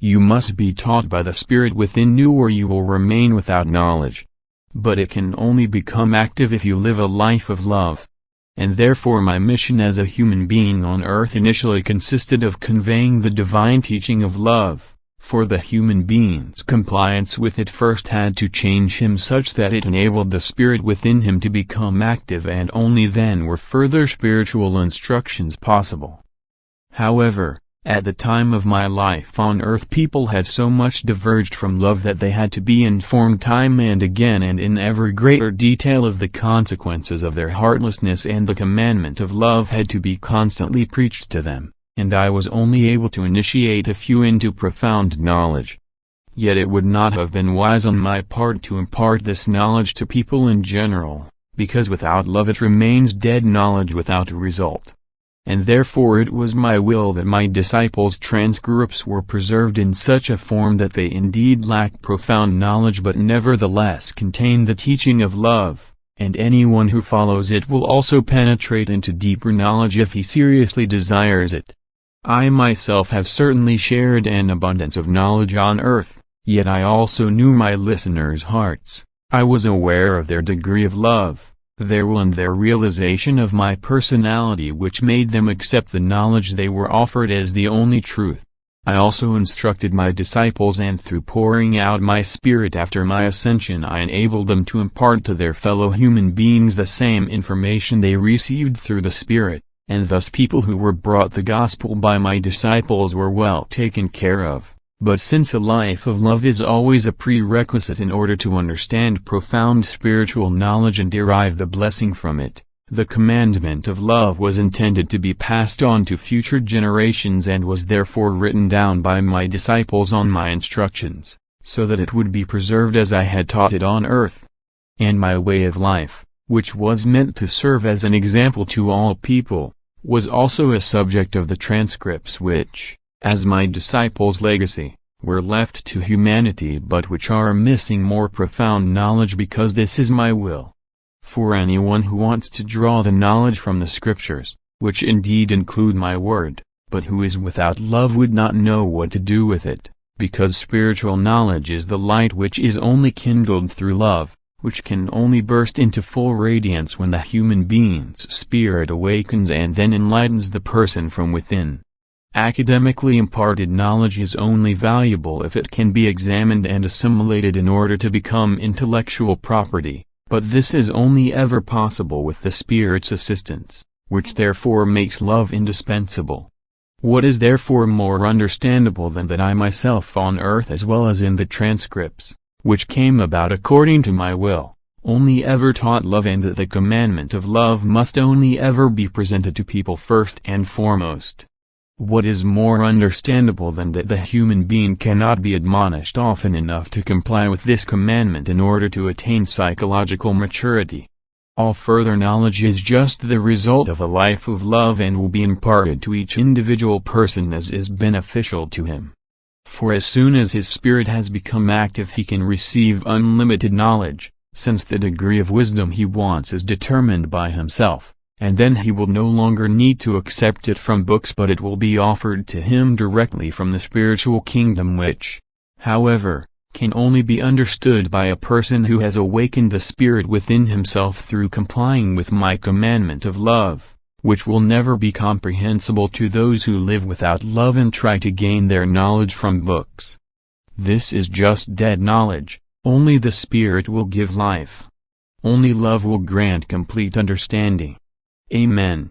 You must be taught by the Spirit within you or you will remain without knowledge. But it can only become active if you live a life of love. And therefore my mission as a human being on earth initially consisted of conveying the divine teaching of love, for the human being's compliance with it first had to change him such that it enabled the Spirit within him to become active, and only then were further spiritual instructions possible. However, at the time of my life on earth people had so much diverged from love that they had to be informed time and again and in ever greater detail of the consequences of their heartlessness, and the commandment of love had to be constantly preached to them, and I was only able to initiate a few into profound knowledge. Yet it would not have been wise on my part to impart this knowledge to people in general, because without love it remains dead knowledge without a result. And therefore it was my will that my disciples' transcripts were preserved in such a form that they indeed lack profound knowledge but nevertheless contain the teaching of love, and anyone who follows it will also penetrate into deeper knowledge if he seriously desires it. I myself have certainly shared an abundance of knowledge on earth, yet I also knew my listeners' hearts. I was aware of their degree of love, their will and their realization of my personality, which made them accept the knowledge they were offered as the only truth. I also instructed my disciples, and through pouring out my Spirit after my ascension I enabled them to impart to their fellow human beings the same information they received through the Spirit, and thus people who were brought the gospel by my disciples were well taken care of. But since a life of love is always a prerequisite in order to understand profound spiritual knowledge and derive the blessing from it, the commandment of love was intended to be passed on to future generations and was therefore written down by my disciples on my instructions, so that it would be preserved as I had taught it on earth. And my way of life, which was meant to serve as an example to all people, was also a subject of the transcripts which, as my disciples' legacy, were left to humanity but which are missing more profound knowledge because this is my will. For anyone who wants to draw the knowledge from the Scriptures, which indeed include my word, but who is without love would not know what to do with it, because spiritual knowledge is the light which is only kindled through love, which can only burst into full radiance when the human being's spirit awakens and then enlightens the person from within. Academically imparted knowledge is only valuable if it can be examined and assimilated in order to become intellectual property, but this is only ever possible with the Spirit's assistance, which therefore makes love indispensable. What is therefore more understandable than that I myself on earth as well as in the transcripts, which came about according to my will, only ever taught love, and that the commandment of love must only ever be presented to people first and foremost? What is more understandable than that the human being cannot be admonished often enough to comply with this commandment in order to attain psychological maturity? All further knowledge is just the result of a life of love and will be imparted to each individual person as is beneficial to him. For as soon as his spirit has become active he can receive unlimited knowledge, since the degree of wisdom he wants is determined by himself. And then he will no longer need to accept it from books but it will be offered to him directly from the spiritual kingdom, which, however, can only be understood by a person who has awakened the Spirit within himself through complying with my commandment of love, which will never be comprehensible to those who live without love and try to gain their knowledge from books. This is just dead knowledge. Only the Spirit will give life. Only love will grant complete understanding. Amen.